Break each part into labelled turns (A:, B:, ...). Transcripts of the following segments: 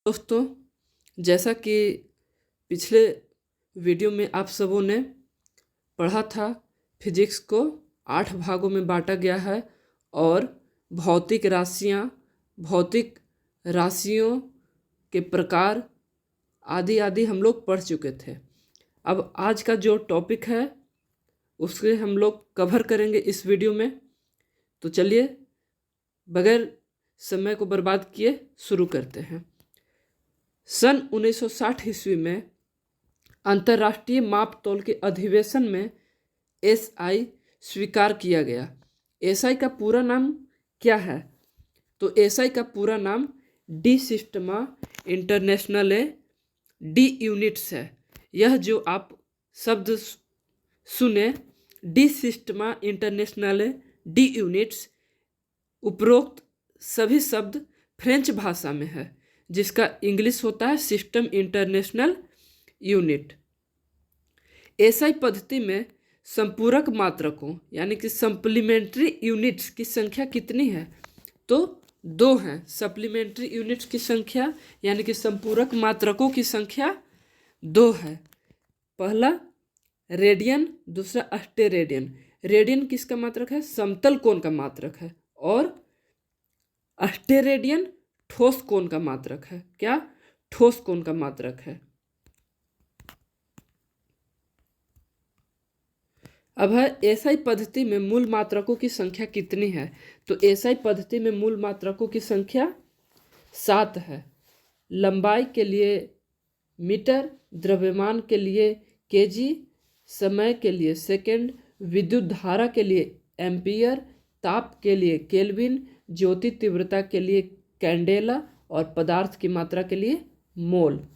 A: दोस्तों, जैसा कि पिछले वीडियो में आप सबों ने पढ़ा था, फिजिक्स को 8 भागों में बांटा गया है और भौतिक राशियों के प्रकार आदि आदि हम लोग पढ़ चुके थे। अब आज का जो टॉपिक है उसके हम लोग कवर करेंगे इस वीडियो में। तो चलिए बगैर समय को बर्बाद किए शुरू करते हैं। सन 1960 ईस्वी में अंतर्राष्ट्रीय मापतौल के अधिवेशन में एसआई स्वीकार किया गया। एसआई का पूरा नाम क्या है? तो एसआई का पूरा नाम डी सिस्टमा इंटरनेशनले डी यूनिट्स है। यह जो आप शब्द सुने, डी सिस्टमा इंटरनेशनले डी यूनिट्स, उपरोक्त सभी शब्द फ्रेंच भाषा में है, जिसका इंग्लिश होता है सिस्टम इंटरनेशनल यूनिट। एसआई पद्धति में संपूरक मात्रकों यानी कि सप्लीमेंट्री यूनिट्स की संख्या कितनी है? तो 2 हैं। सप्लीमेंट्री यूनिट्स की संख्या यानी कि संपूरक मात्रकों की संख्या 2 है। पहला रेडियन, दूसरा अस्टेरेडियन। रेडियन किसका मात्रक है? समतल कोण का मात्रक है। और अस्टेरेडियन ठोस कोण का मात्रक है। क्या? ठोस कोण का मात्रक है। अब है एसआई पद्धति में मूल मात्रकों की संख्या कितनी है? तो एसआई पद्धति में मूल मात्रकों की संख्या 7 है। लंबाई के लिए मीटर, द्रव्यमान के लिए केजी, समय के लिए सेकंड, विद्युत धारा के लिए एम्पियर, ताप के लिए केल्विन, ज्योति तीव्रता के लिए कैंडेला और पदार्थ की मात्रा के लिए मोल।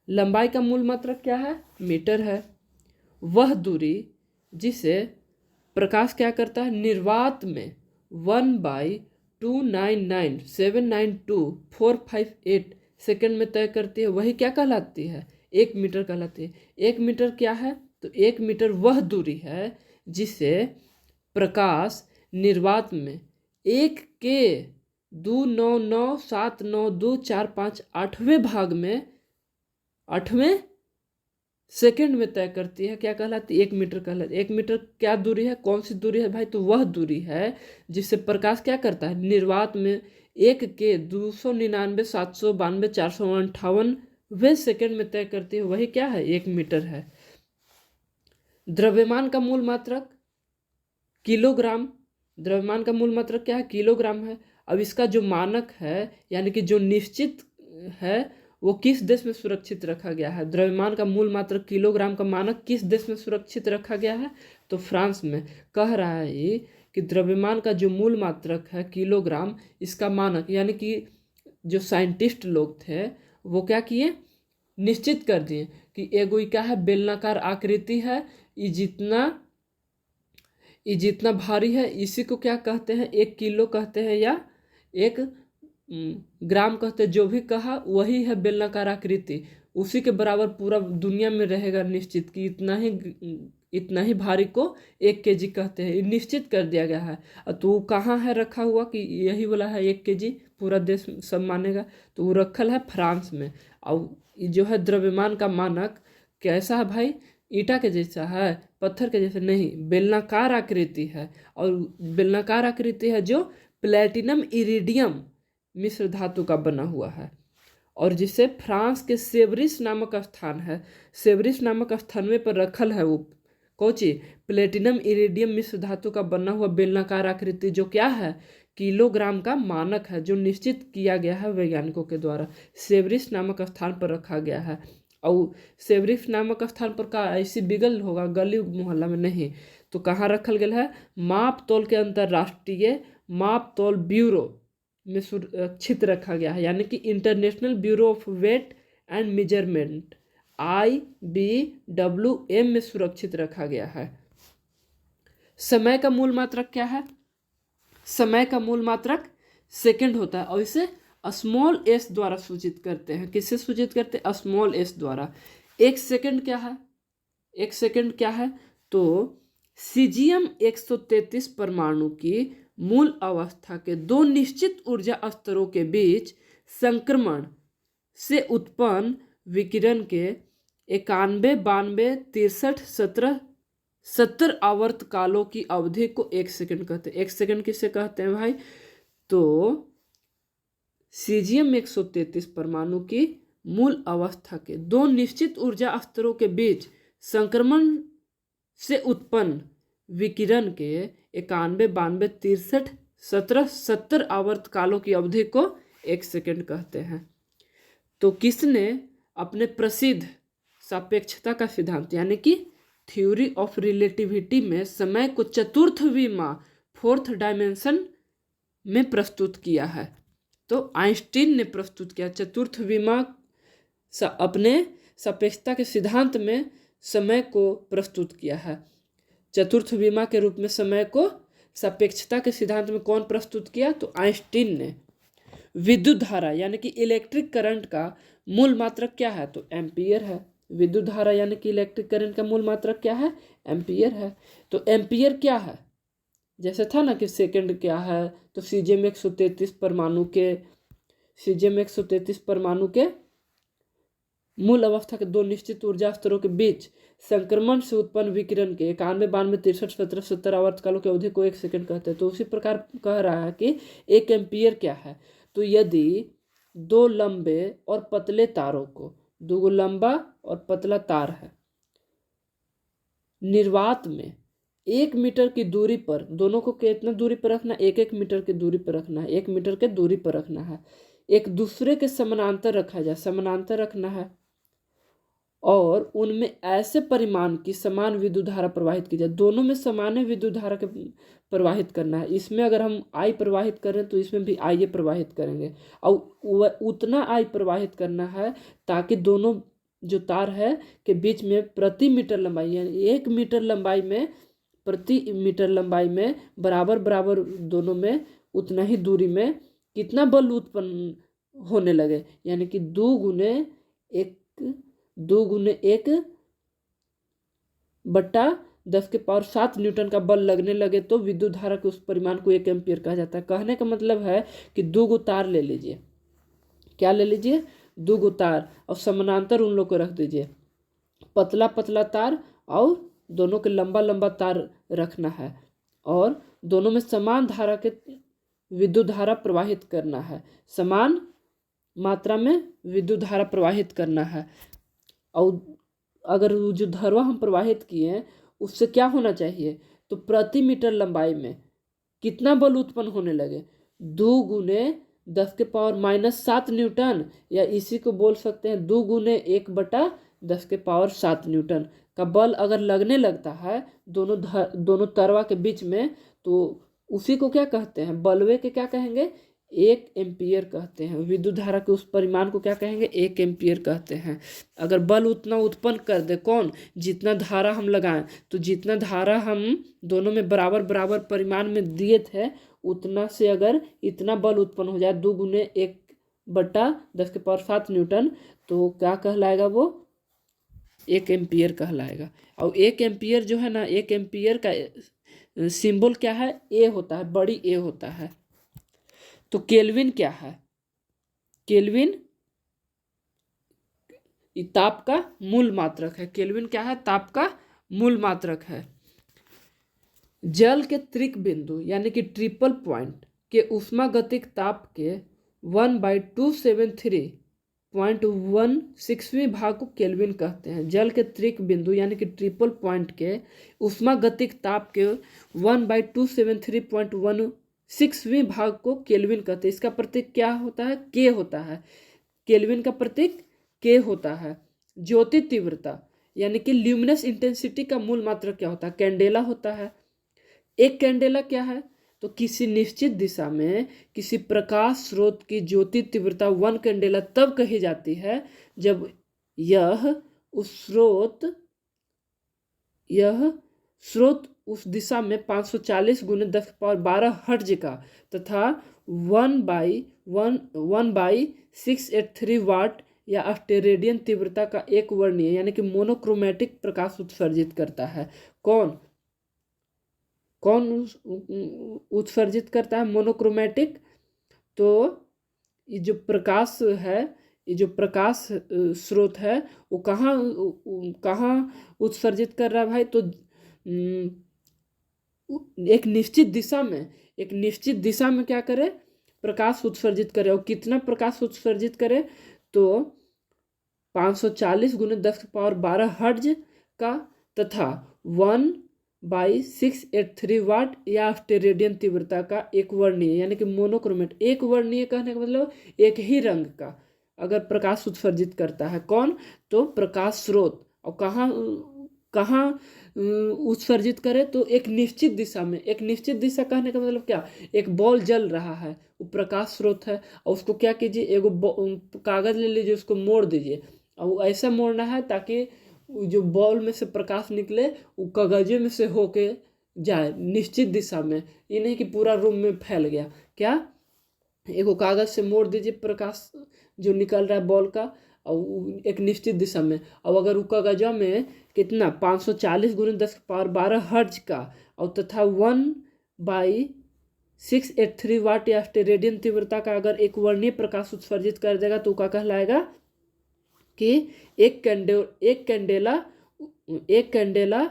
A: लंबाई का मूल मात्रक क्या है? मीटर है। वह दूरी जिसे प्रकाश क्या करता है? निर्वात में 1/299,792,458 सेकंड में तय करती है, वही क्या कहलाती है? 1 मीटर कहलाती है। 1 मीटर क्या है? तो 1 मीटर वह दूरी है जिसे प्रकाश निर्वात में 1 के 299,792,458 भाग में 8वें सेकंड में तय करती है। क्या कहलाती है? 1 मीटर कहलाती है। 1 मीटर क्या दूरी है? कौन सी दूरी है भाई? तो वह दूरी है जिससे प्रकाश क्या करता है? निर्वात में 1 के 299,792,458वें सेकंड में तय करती है, वही क्या है? 1 मीटर है। द्रव्यमान का मूल मात्रक किलोग्राम। द्रव्यमान का मूल मात्रक क्या है? किलोग्राम है। अब इसका जो मानक है यानी कि जो निश्चित है वो किस देश में सुरक्षित रखा गया है? द्रव्यमान का मूल मात्रक किलोग्राम का मानक किस देश में सुरक्षित रखा गया है? तो फ्रांस में। कह रहा है ये कि द्रव्यमान का जो मूल मात्रक है किलोग्राम, इसका मानक यानी कि जो साइंटिस्ट लोग थे वो क्या किए? निश्चित कर दिए कि एगो क्या है? बेलनाकार आकृति है, ये जितना भारी है इसी को क्या कहते हैं? 1 किलो कहते हैं या 1 ग्राम कहते हैं। जो भी कहा वही है बेलनाकार आकृति, उसी के बराबर पूरा दुनिया में रहेगा निश्चित कि इतना ही भारी को 1 केजी कहते हैं। ये निश्चित कर दिया गया है। तो वो कहाँ है रखा हुआ कि यही वाला है 1 केजी पूरा देश सब मानेगा? तो वो रखल है फ्रांस में। और जो है द्रव्यमान का मानक कैसा है भाई? ईंटा के जैसा है, पत्थर के जैसा नहीं, बेलनाकार आकृति है। और बेलनाकार आकृति है जो प्लेटिनम इरिडियम मिश्र धातु का बना हुआ है। और जिसे फ्रांस के सेवरिस नामक स्थान है, सेवरिस नामक स्थान पर रखल है वो कौची? प्लेटिनम इरिडियम मिश्र धातु का बना हुआ बेलनाकार आकृति, जो क्या है? किलोग्राम का मानक है, जो निश्चित किया गया है वैज्ञानिकों के द्वारा। सेवरिस नामक स्थान पर रखा गया है। और सेवरिस नामक स्थान पर का ऐसी बिगल होगा गली मोहल्ला में नहीं, तो कहाँ रखल गया है? माप तौल के अंतर्राष्ट्रीय माप तौल ब्यूरो में सुरक्षित रखा गया है, यानी कि international bureau of weight and measurement IBWM में सुरक्षित रखा गया है। समय का मूल मात्रक क्या है? समय का मूल मात्रक सेकंड होता है और इसे स्मॉल s द्वारा सूचित करते हैं। किससे सूचित करते हैं? स्मॉल s द्वारा। 1 सेकंड क्या है? 1 सेकंड क्या है? तो सीजियम 133 परमाणु की मूल अवस्था के 2 निश्चित ऊर्जा स्तरों के बीच संक्रमण से उत्पन्न विकिरण के 91, 92, 63, 70 आवर्त कालों की अवधि को 1 सेकंड कहते हैं। 1 सेकंड किसे कहते हैं भाई? तो सीजियम 133 परमाणु की मूल अवस्था के 2 निश्चित ऊर्जा स्तरों के बीच संक्रमण से उत्पन्न विकिरण के 91, 92, 63, 17, 70 आवर्त कालों की अवधि को 1 सेकंड कहते हैं। तो किसने अपने प्रसिद्ध सापेक्षता का सिद्धांत यानी कि थ्योरी ऑफ रिलेटिविटी में समय को चतुर्थ विमा, 4th डायमेंशन में प्रस्तुत किया है? तो आइंस्टीन ने प्रस्तुत किया चतुर्थ विमा अपने सापेक्षता के सिद्धांत में समय को प्रस्तुत किया है। चतुर्थ विमा के रूप में समय को सापेक्षता के सिद्धांत में कौन प्रस्तुत किया? तो आइंस्टीन ने। विद्युत धारा यानी कि इलेक्ट्रिक करंट का मूल मात्रक क्या है? तो एम्पियर है। विद्युत धारा यानी कि इलेक्ट्रिक करंट का मूल मात्रक क्या है? एम्पियर है। तो एम्पियर क्या है? जैसे था ना कि सेकंड क्या है, तो सीजियम 133 परमाणु के मूल अवस्था के 2 निश्चित ऊर्जा स्तरों के बीच संक्रमण से उत्पन्न विकिरण के 91, 92, 63, 17, 70 आवर्तकालों की अवधि को 1 सेकंड कहते हैं। तो उसी प्रकार कह रहा है कि 1 एम्पियर क्या है? तो यदि 2 लंबे और पतले तारों को, 2 लंबा और पतला तार है, निर्वात में 1 मीटर की दूरी पर, दोनों को कितना दूरी पर रखना? 1 मीटर की दूरी पर रखना है। 1 मीटर के दूरी पर रखना है। एक दूसरे के समानांतर रखा जाए, समानांतर रखना है, और उनमें ऐसे परिमाण की समान विद्युत धारा प्रवाहित की जाए। दोनों में समान विद्युत धारा के प्रवाहित करना है। इसमें अगर हम आई प्रवाहित करें तो इसमें भी आई प्रवाहित करेंगे, और उतना आई प्रवाहित करना है ताकि दोनों जो तार है के बीच में प्रति मीटर लंबाई यानी 1 मीटर लंबाई में, प्रति मीटर लंबाई में बराबर बराबर दोनों में उतना ही दूरी में कितना बल उत्पन्न होने लगे, यानी कि 2 गुने 1 बट्टा 10⁷ न्यूटन का बल लगने लगे तो विद्युत धारा के उस परिमाण को 1 एम्पियर कहा जाता है। कहने का मतलब है कि 2 गो तार ले लीजिए। क्या ले लीजिए? 2 गो तार, और समानांतर उन लोग को रख दीजिए। पतला पतला तार और दोनों के लंबा लंबा तार रखना है, और दोनों में समान धारा के विद्युत धारा प्रवाहित करना है, समान मात्रा में विद्युत धारा प्रवाहित करना है। और अगर जो धारा हम प्रवाहित किए उससे क्या होना चाहिए? तो प्रति मीटर लंबाई में कितना बल उत्पन्न होने लगे? 2 गुने 10⁻⁻7 न्यूटन, या इसी को बोल सकते हैं 2 गुने 1 बटा 10⁻7 न्यूटन का बल अगर लगने लगता है दोनों तरवा के बीच में, तो उसी को क्या कहते हैं? बलवे के क्या कहेंगे? 1 एम्पियर कहते हैं। विद्युत धारा के उस परिमाण को क्या कहेंगे? 1 एम्पियर कहते हैं। अगर बल उतना उत्पन्न कर दे, कौन? जितना धारा हम लगाएं, तो जितना धारा हम दोनों में बराबर बराबर परिमाण में दिए थे, उतना से अगर इतना बल उत्पन्न हो जाए 2 गुने 1 बट्टा 10⁻7 न्यूटन, तो क्या कहलाएगा? वो 1 एम्पियर कहलाएगा। और 1 एम्पियर जो है ना, 1 एम्पियर का सिंबल क्या है? ए होता है, बड़ी ए होता है। तो केल्विन क्या है? केल्विन ताप का मूल मात्रक है। केल्विन क्या है? ताप का मूल मात्रक है। जल के त्रिक बिंदु यानी कि ट्रिपल पॉइंट के उष्मागतिक ताप के 1/273.16वीं भाग को केल्विन कहते हैं। जल के त्रिक बिंदु यानी कि ट्रिपल पॉइंट के उष्मागतिक ताप के 1/273.16वीं भाग को केल्विन कहते हैं। इसका प्रतीक क्या होता है? के होता है। केल्विन का प्रतीक के होता है। ज्योति तीव्रता यानी कि ल्यूमिनस इंटेंसिटी का मूल मात्रक क्या होता है? कैंडेला होता है। एक कैंडेला क्या है? तो किसी निश्चित दिशा में किसी प्रकाश स्रोत की ज्योति तीव्रता 1 कैंडेला तब कही जाती है जब यह स्रोत उस दिशा में 540 गुने 10⁻12 हर्ट्ज का तथा 1/683 वाट या अस्टेरेडियन तीव्रता का एक वर्णीय यानी कि मोनोक्रोमैटिक प्रकाश उत्सर्जित करता है। कौन उत्सर्जित करता है? मोनोक्रोमैटिक। तो ये जो प्रकाश है ये जो प्रकाश स्रोत है वो कहाँ उत्सर्जित कर रहा है भाई? तो एक निश्चित दिशा में क्या करे? प्रकाश उत्सर्जित करे। और कितना प्रकाश उत्सर्जित करे? तो 540 × 10⁻12 हर्ट्ज का तथा 1/683 वाट या रेडियन तीव्रता का एक वर्णीय यानी कि मोनोक्रोमेट, एक वर्णीय कहने का मतलब एक ही रंग का अगर प्रकाश उत्सर्जित करता है। कौन? तो प्रकाश स्रोत। और कहाँ कहाँ उत्सर्जित करे? तो एक निश्चित दिशा में। एक निश्चित दिशा कहने का मतलब क्या? एक बॉल जल रहा है, वो प्रकाश स्रोत है, और उसको क्या कीजिए, एगो कागज ले लीजिए, उसको मोड़ दीजिए, और वो ऐसा मोड़ना है ताकि जो बॉल में से प्रकाश निकले वो कागजे में से होके जाए निश्चित दिशा में। ये नहीं कि पूरा रूम में फैल गया। क्या? एगो कागज से मोड़ दीजिए प्रकाश जो निकल रहा है बॉल का, और एक निश्चित दिशा में। और अगर वो कागजा में कितना 540 × 10⁻12 हर्ट्ज का और तथा 1/683 वाट या रेडियन तीव्रता का अगर एक वर्णीय प्रकाश उत्सर्जित कर देगा तो क्या कहलाएगा कि एक कैंडेला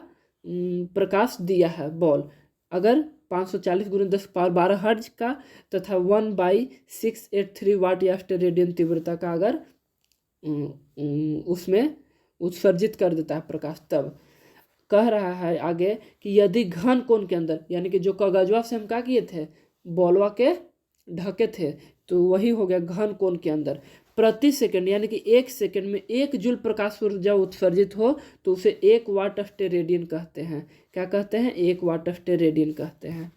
A: प्रकाश दिया है बॉल। अगर 540 × 10⁻12 हर्ट्ज का तथा 1/683 वाट या रेडियन तीव्रता का अगर उसमें उत्सर्जित कर देता है प्रकाश, तब कह रहा है आगे कि यदि घन कोण के अंदर, यानी कि जो कागजवा से हम क्या किए थे, बॉलवा के ढके थे, तो वही हो गया घन कोण के अंदर, प्रति सेकंड यानी कि 1 सेकंड में 1 जूल प्रकाश ऊर्जा उत्सर्जित हो तो उसे 1 वाट रेडियन कहते हैं। क्या कहते हैं? 1 वाट रेडियन कहते हैं।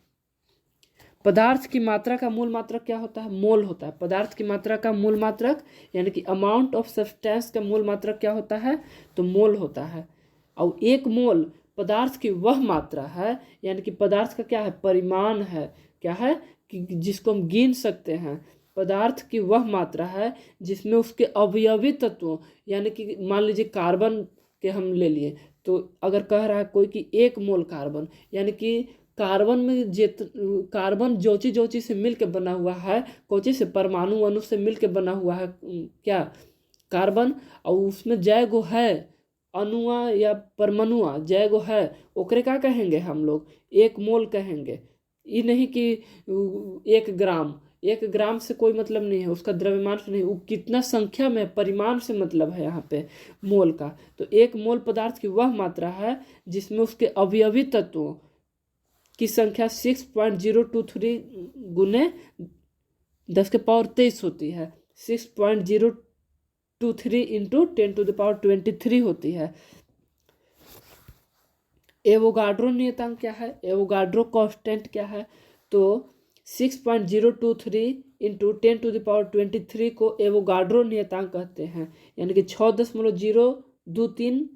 A: पदार्थ की मात्रा का मूल मात्रक क्या होता है? मोल होता है। पदार्थ की मात्रा का मूल मात्रक यानी कि अमाउंट ऑफ सब्सटेंस का मूल मात्रक क्या होता है? तो मोल होता है। और 1 मोल पदार्थ की वह मात्रा है, यानी कि पदार्थ का क्या है? परिमाण है। क्या है? कि जिसको हम गिन सकते हैं। पदार्थ की वह मात्रा है जिसमें उसके अवयवी तत्वों, यानी कि मान लीजिए कार्बन के हम ले लिए, तो अगर कह रहा है कोई कि 1 मोल कार्बन, यानी कि कार्बन में कार्बन जोची से मिल के बना हुआ है, कोची से? परमाणु अणु से मिल के बना हुआ है क्या? कार्बन। और उसमें जय गो है अणुआ या परमाणुआ, जय गो है, ओकरे क्या कहेंगे हम लोग? 1 मोल कहेंगे। ये नहीं कि 1 ग्राम से कोई मतलब नहीं है, उसका द्रव्यमान से नहीं, वो कितना संख्या में, परिमाण से मतलब है यहाँ पे मोल का। तो 1 मोल पदार्थ की वह मात्रा है जिसमें उसके अवयवी तत्वों की संख्या 6.023 × 10⁻23 होती है। 6.023 × 10⁻23 होती है। एवोगाड्रो नियतांक क्या है? एवोगाड्रो कांस्टेंट क्या है? तो 6.023 × 10⁻23 को एवोगाड्रो नियतांक कहते हैं, यानी कि 6.023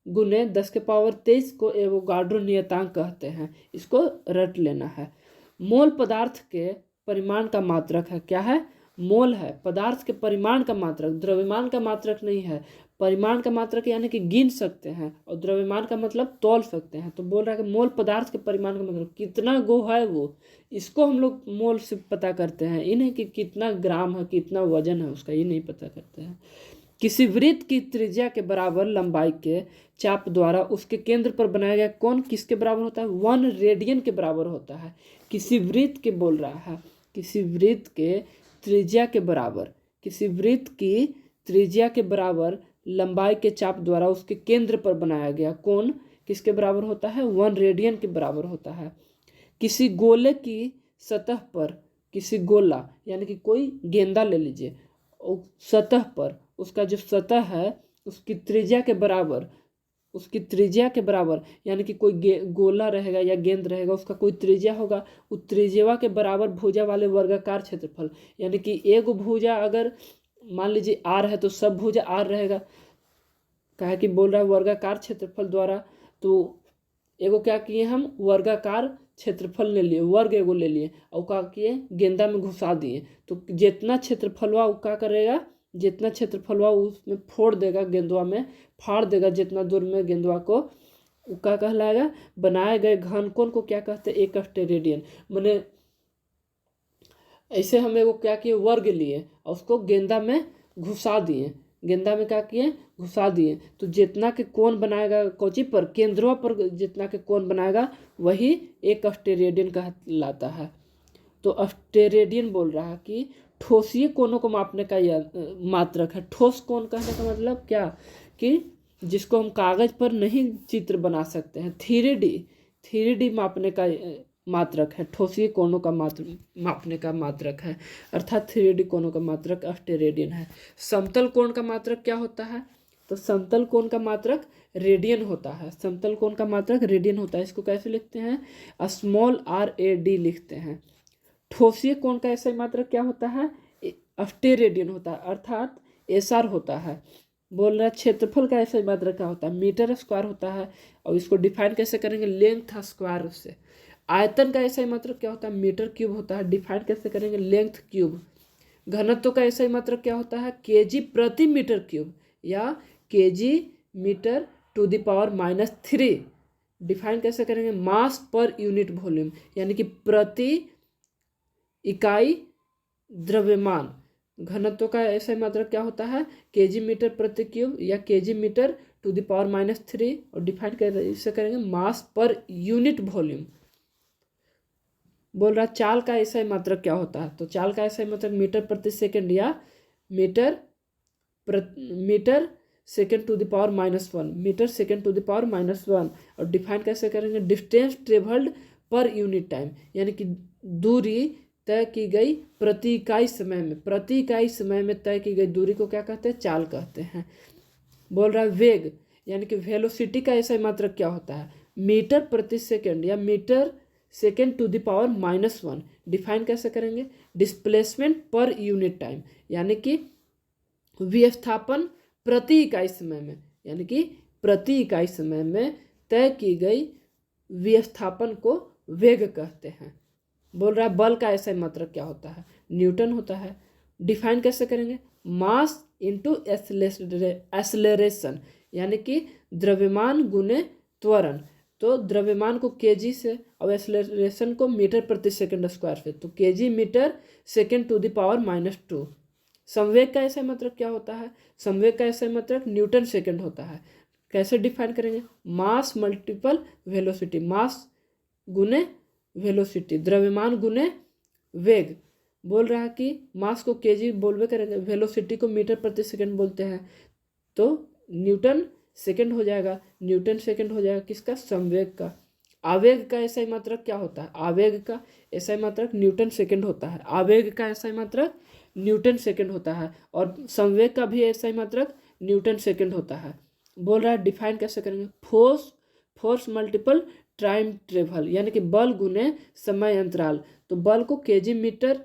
A: × 10⁻23 को एवोगाड्रो नियतांक कहते हैं। इसको रट लेना है। मोल पदार्थ के परिमाण का मात्रक है। क्या है? मोल है पदार्थ के परिमाण का मात्रक, द्रव्यमान का मात्रक नहीं है। परिमाण का मात्रक यानी कि गिन सकते हैं, और द्रव्यमान का मतलब तौल सकते हैं। तो बोल रहा है कि मोल पदार्थ के परिमाण का मतलब कितना गो है वो, इसको हम लोग मोल से पता करते हैं। ये नहीं कि कितना ग्राम है, कितना वजन है उसका, ये नहीं पता करते हैं। किसी वृत्त की त्रिज्या के बराबर लंबाई के चाप द्वारा उसके केंद्र पर बनाया गया कोण किसके बराबर होता है? 1 रेडियन के बराबर होता है। किसी वृत्त के बोल रहा है, किसी वृत्त के त्रिज्या के बराबर, किसी वृत्त की त्रिज्या के बराबर लंबाई के चाप द्वारा उसके केंद्र पर बनाया गया कोण किसके बराबर होता है? 1 रेडियन के बराबर होता है। किसी गोले की सतह पर, किसी गोला यानी कि कोई गेंदा ले लीजिए, और सतह पर उसका जो सतह है उसकी त्रिज्या के बराबर, उसकी त्रिज्या के बराबर यानी कि कोई गोला रहेगा या गेंद रहेगा, उसका कोई त्रिज्या होगा, उस त्रिज्या के बराबर भुजा वाले वर्गाकार क्षेत्रफल, यानी कि एक भुजा अगर मान लीजिए आर है तो सब भुजा आर रहेगा। कहा कि बोल रहा है वर्गाकार क्षेत्रफल द्वारा, तो एगो क्या किए हम? वर्गाकार क्षेत्रफल ले लिए, वर्ग एगो ले लिए, और क्या किए? गेंदा में घुसा दिए। तो जितना क्षेत्रफल हुआ वो क्या करेगा? जितना क्षेत्रफल हुआ उसमें फोड़ देगा, गेंदवा में फाड़ देगा जितना दूर में गेंदवा को, वो क्या कहलाएगा? बनाए गए घनकोण को क्या कहते हैं? 1 रेडियन। मैंने ऐसे हम एगो क्या किए? वर्ग लिए और उसको गेंदा में घुसा दिए, गेंदा में क्या किए, घुसा दिए। तो जितना के कोण बनाएगा कोची पर, केंद्रों पर जितना के कोण बनाएगा वही एक अस्टेरेडियन कहलाता है। तो अस्टेरेडियन बोल रहा है कि ठोसीय कोणों को मापने का यह मात्रक है। ठोस कोण कहने का मतलब क्या, कि जिसको हम कागज पर नहीं चित्र बना सकते हैं, 3D मापने का मात्रक है, ठोसीय कोणों का मापने का मात्रक है, अर्थात 3D कोणों का मात्रक अस्टेरेडियन है। समतल कोण का मात्रक क्या होता है, तो समतल कोण का मात्रक रेडियन होता है। समतल कोण का मात्रक रेडियन होता है। इसको कैसे लिखते हैं, RAD लिखते हैं। ठोसीय कोण का ऐसा मात्रक क्या होता है, अस्टेरेडियन होता है, अर्थात SR होता है। बोल रहा है क्षेत्रफल का ऐसा मात्रक क्या होता है, मीटर स्क्वायर होता है। और इसको डिफाइन कैसे करेंगे, लेंथ स्क्वायर उससे। आयतन का ऐसा मात्रक क्या होता है, मीटर क्यूब होता है, डिफाइन कैसे करेंगे, लेंथ क्यूब। घनत्व का ऐसा मात्रक क्या होता है, केजी प्रति मीटर क्यूब या KG metre to the power -3। Define कैसे करेंगे, मास पर यूनिट वॉल्यूम, यानी कि प्रति इकाई द्रव्यमान। घनत्व का ऐसा मात्रक क्या होता है, केजी मीटर प्रति क्यूब या KG metre to the power -3। और डिफाइन कैसे करेंगे, मास पर यूनिट वॉल्यूम। बोल रहा चाल का ऐसा मात्रक क्या होता है, तो चाल का ऐसा मात्रक मीटर प्रति सेकंड या metre second to the power -1, metre second to the power -1। और डिफाइन कैसे करेंगे, distance travelled per unit time, यानी कि दूरी तय की गई प्रति इकाई समय में, प्रति इकाई समय में तय की गई दूरी को क्या कहते हैं, चाल कहते हैं। बोल रहा है वेग, यानी कि वेलोसिटी का ऐसा मात्रक क्या होता है, मीटर प्रति सेकंड या metre second to the power -1। Define कैसे करेंगे, डिस्प्लेसमेंट पर यूनिट टाइम, यानी कि विस्थापन प्रति इकाई समय में, यानी कि प्रति इकाई समय में तय की गई विस्थापन को वेग कहते हैं। बोल रहा है बल का ऐसा मात्रक क्या होता है, न्यूटन होता है। डिफाइन कैसे करेंगे, मास इंटू एक्सेलरेशन, यानी कि द्रव्यमान गुने त्वरण। तो द्रव्यमान को केजी से और एक्सेलरेशन को मीटर प्रति सेकंड स्क्वायर से, तो KG metre second to the power -2। संवेग का ऐसा मात्रक क्या होता है, संवेग का ऐसा मात्रक न्यूटन सेकंड होता है। कैसे डिफाइन करेंगे, मास मल्टीपल वेलोसिटी, मास गुने वेलोसिटी, द्रव्यमान गुने वेग। बोल रहा है कि मास को केजी बोलवे करेंगे, वेलोसिटी को मीटर प्रति सेकंड बोलते हैं, तो न्यूटन सेकंड हो जाएगा, न्यूटन सेकंड हो जाएगा किसका, संवेग का। आवेग का ऐसा मात्रक क्या होता है, आवेग का ऐसा मात्रक न्यूटन सेकंड होता है, आवेग का ऐसा मात्रक न्यूटन सेकंड होता है। और संवेग का भी ऐसा मात्रक न्यूटन सेकंड होता है। बोल रहा है डिफाइन कैसे करेंगे, फोर्स मल्टीपल टाइम ट्रेवल, यानी कि बल गुने समय अंतराल। तो बल को केजी मीटर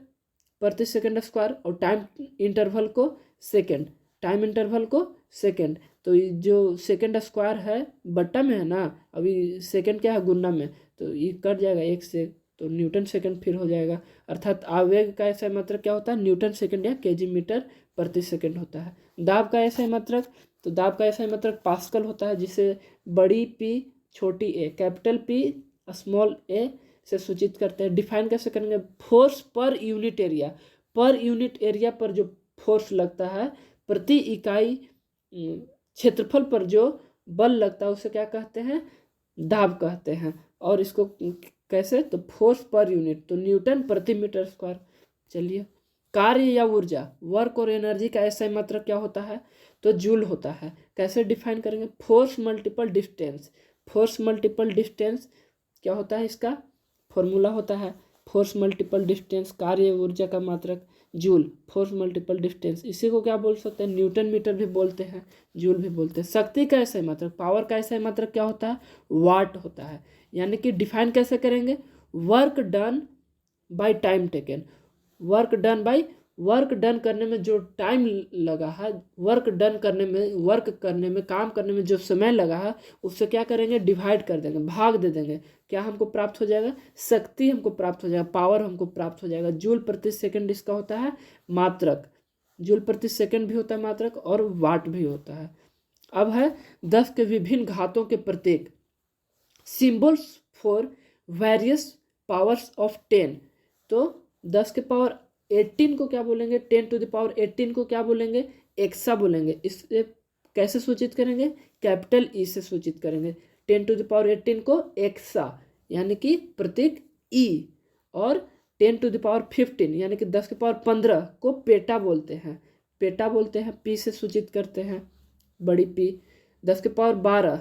A: प्रति सेकंड स्क्वायर और टाइम इंटरवल को सेकंड, टाइम इंटरवल को सेकंड। तो जो सेकंड स्क्वायर है बट्टा में है ना, अभी सेकंड क्या है गुना में, तो ये कट जाएगा एक से, तो न्यूटन सेकंड फिर हो जाएगा। अर्थात आवेग का ऐसा मात्रक क्या होता है, न्यूटन सेकंड या केजी मीटर प्रति सेकंड होता है। दाब का ऐसा मात्रक, तो दाब का ऐसा मात्रक पास्कल होता है, जिसे बड़ी पी छोटी ए, कैपिटल पी स्मॉल ए से सूचित करते हैं। डिफाइन कैसे करेंगे, force per unit area, per unit area पर जो फोर्स लगता है, प्रति इकाई क्षेत्रफल पर जो बल लगता है उसे क्या कहते हैं, दाब कहते हैं। और इसको कैसे, तो फोर्स पर यूनिट, तो न्यूटन प्रति मीटर स्क्वायर। चलिए, कार्य या ऊर्जा, वर्क और एनर्जी का ऐसा मात्रक क्या होता है, तो जूल होता है। कैसे डिफाइन करेंगे, force multiple distance, force multiple distance क्या होता है, इसका फॉर्मूला होता है फोर्स मल्टीपल डिस्टेंस, कार्य ऊर्जा का मात्रक जूल, फोर्स मल्टीपल डिस्टेंस। इसी को क्या बोल सकते हैं, न्यूटन मीटर भी बोलते हैं, जूल भी बोलते हैं। शक्ति का ऐसा मात्रक, पावर का ऐसा मात्रक क्या होता है, वाट होता है। यानी कि डिफाइन कैसे करेंगे, work done by time taken, work done करने में जो टाइम लगा है, वर्क करने में काम करने में जो समय लगा है, उससे क्या करेंगे, डिवाइड कर देंगे, भाग दे देंगे। क्या हमको प्राप्त हो जाएगा, शक्ति हमको प्राप्त हो जाएगा, पावर हमको प्राप्त हो जाएगा। जूल प्रति सेकंड इसका होता है मात्रक, जूल प्रति सेकंड भी होता है मात्रक, और वाट भी होता है। अब है 10 के विभिन्न घातों के प्रतीक, symbols for various powers of 10। तो 10 के पावर 18 को क्या बोलेंगे, 10 टू द पावर 18 को क्या बोलेंगे, एक्सा बोलेंगे। इसे कैसे सूचित करेंगे? कैपिटल ई से सूचित करेंगे। 10⁻18 को एक्सा यानी कि प्रतीक ई, और 10⁻15 यानी कि 10⁻15 को पेटा बोलते हैं। पेटा बोलते हैं, पी से सूचित करते हैं, बड़ी पी। 10⁻12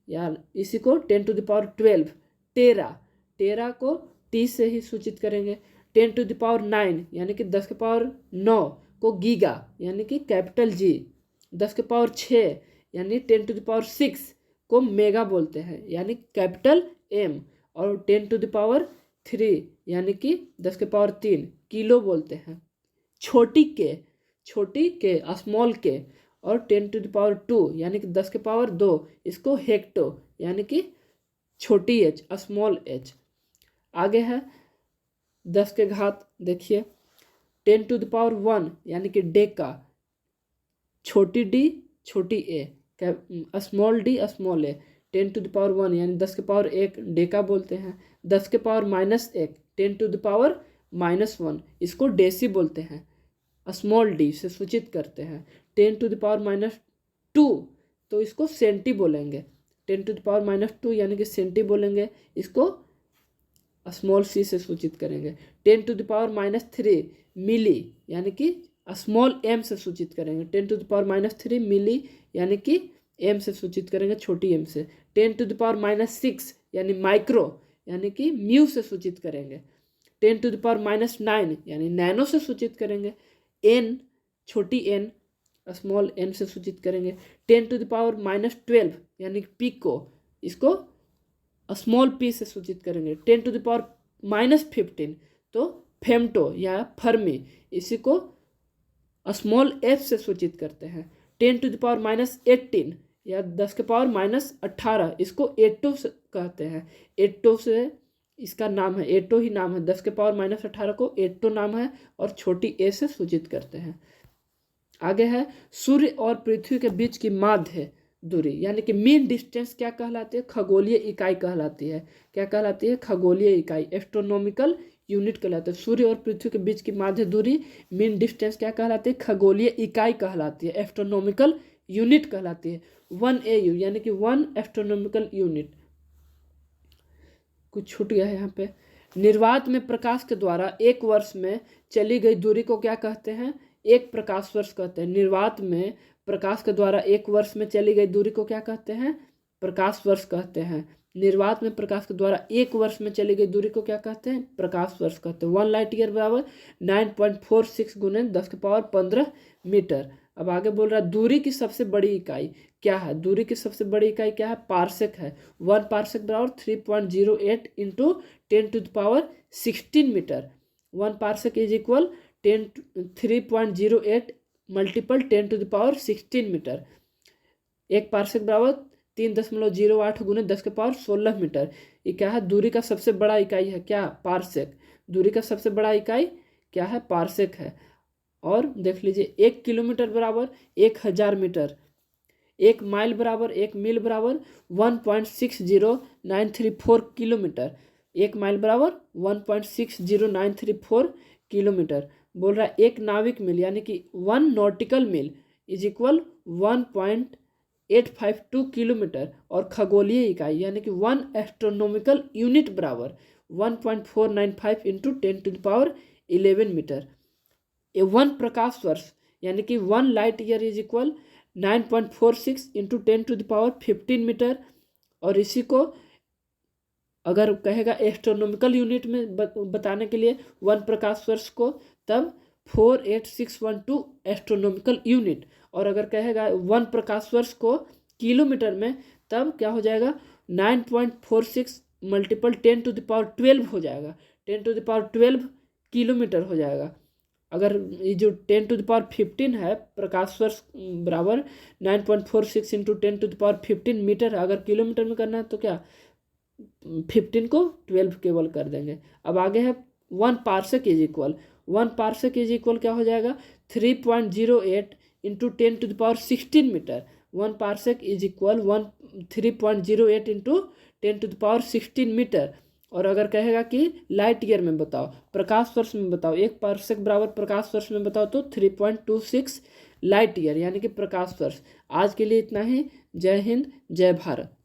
A: या इसी को 10⁻12 टेरा, टेरा को टी से ही सूचित करेंगे। 10⁻9 यानी कि 10⁻9 को गीगा यानी कि कैपिटल जी। 10⁻6 यानी 10⁻6 को मेगा बोलते हैं यानी कैपिटल एम। और 10⁻3 यानी कि 10⁻3 किलो बोलते हैं। छोटी के स्मॉल के, और 10⁻2 यानी कि 10⁻2 इसको हेक्टो यानी कि छोटी एच, स्मॉल एच। आगे है 10 के घात, देखिए 10⁻1 यानी कि डेका, छोटी डी छोटी ए, स्मॉल डी स्मॉल ए। 10⁻1 यानी 10⁻1 डेका बोलते हैं। 10⁻−1 10⁻−1 इसको डेसी बोलते हैं, स्मॉल डी से सूचित करते हैं। 10⁻−2 तो इसको सेंटी बोलेंगे। 10⁻−2 यानी कि सेंटी बोलेंगे, इसको स्मॉल सी से सूचित करेंगे। 10⁻−3 मिली यानी कि स्मॉल एम से सूचित करेंगे। 10⁻−3 मिली यानी कि एम से सूचित करेंगे, छोटी एम से। 10⁻6 यानी माइक्रो यानी कि म्यू से सूचित करेंगे। 10⁻9 यानी नैनो से सूचित करेंगे। एन छोटी एन स्मॉल एन से सूचित करेंगे। 10⁻−12 यानी पिको, इसको स्मॉल पी से सूचित करेंगे। 10⁻−15 तो फेम्टो या फर्मी, इसी को स्मॉल एफ से सूचित करते हैं। 10⁻−18 या 10⁻−18 इसको एटो से कहते हैं। एटो से इसका नाम है, एटो ही नाम है। 10⁻−18 को एटो नाम है और छोटी ए से सूचित करते हैं। आगे है सूर्य और पृथ्वी के बीच की माध्य दूरी यानी कि मीन डिस्टेंस क्या कहलाती है? खगोलीय इकाई कहलाती है। क्या कहलाती है? खगोलीय इकाई, एस्ट्रोनॉमिकल यूनिट कहलाते हैं। सूर्य और पृथ्वी के बीच की माध्य दूरी मीन डिस्टेंस क्या कहलाती है? खगोलीय इकाई कहलाती है, एस्ट्रोनॉमिकल यूनिट कहलाती है। 1 AU यानी कि 1 एस्ट्रोनॉमिकल यूनिट। कुछ छूट गया है यहाँ पे। निर्वात में प्रकाश के द्वारा एक वर्ष में चली गई दूरी को क्या कहते हैं? एक प्रकाश वर्ष कहते हैं। निर्वात में प्रकाश के द्वारा एक वर्ष में चली गई दूरी को क्या कहते हैं? प्रकाश वर्ष कहते हैं। निर्वात में प्रकाश के द्वारा एक वर्ष में चली गई दूरी को क्या कहते हैं? प्रकाश वर्ष कहते हैं। 1 लाइट ईयर बराबर 9.46 गुने 10⁻15 मीटर। अब आगे बोल रहा है दूरी की सबसे बड़ी इकाई क्या है? दूरी की सबसे बड़ी इकाई क्या है? पार्सेक है। 1 पार्सेक बराबर 3.08 into 10⁻16 metre. 1 parsec is equal 3.08 multiple 10⁻16 metre. एक पार्सेक बराबर 3.08 गुने 10⁻16 मीटर। ये क्या है? दूरी का सबसे बड़ा इकाई है क्या? पार्सेक। दूरी का सबसे बड़ा इकाई क्या है? पार्सेक है। और देख लीजिए 1 किलोमीटर बराबर 1000 मीटर। 1 माइल बराबर 1 मील बराबर 1.60934 किलोमीटर। 1 माइल बराबर 1.60934 किलोमीटर। बोल रहा है एक नाविक मील यानी कि 1 nautical mile is equal 1.852 kilometre. और खगोलीय इकाई यानी कि 1 एस्ट्रोनॉमिकल यूनिट बराबर 1.495 इंटू 10⁻11 मीटर। 1 प्रकाश वर्ष यानी कि 1 लाइट ईयर इज इक्वल 9.46 इंटू 10⁻15 मीटर। और इसी को अगर कहेगा एस्ट्रोनॉमिकल यूनिट में बताने के लिए 1 प्रकाश वर्ष को, तब 48612 एस्ट्रोनॉमिकल यूनिट। और अगर कहेगा 1 प्रकाश वर्ष को किलोमीटर में, तब क्या हो जाएगा? 9.46 मल्टीपल 10⁻12 हो जाएगा। 10⁻12 किलोमीटर हो जाएगा। अगर ये जो 10⁻15 है प्रकाश वर्ष बराबर 9.46 इंटू 10⁻15 मीटर, अगर किलोमीटर में करना है तो क्या 15 को 12 केवल कर देंगे। अब आगे है 1 parsec is equal, 1 parsec is equal क्या हो जाएगा? 3.08 into 10⁻16 metre. 1 parsec is equal 3.08 into 10⁻16 metre. और अगर कहेगा कि लाइट ईयर में बताओ, प्रकाश वर्ष में बताओ, 1 पार्सेक बराबर प्रकाश वर्ष में बताओ, तो 3.26 लाइट ईयर यानी कि प्रकाश वर्ष। आज के लिए इतना ही। जय हिंद, जय भारत।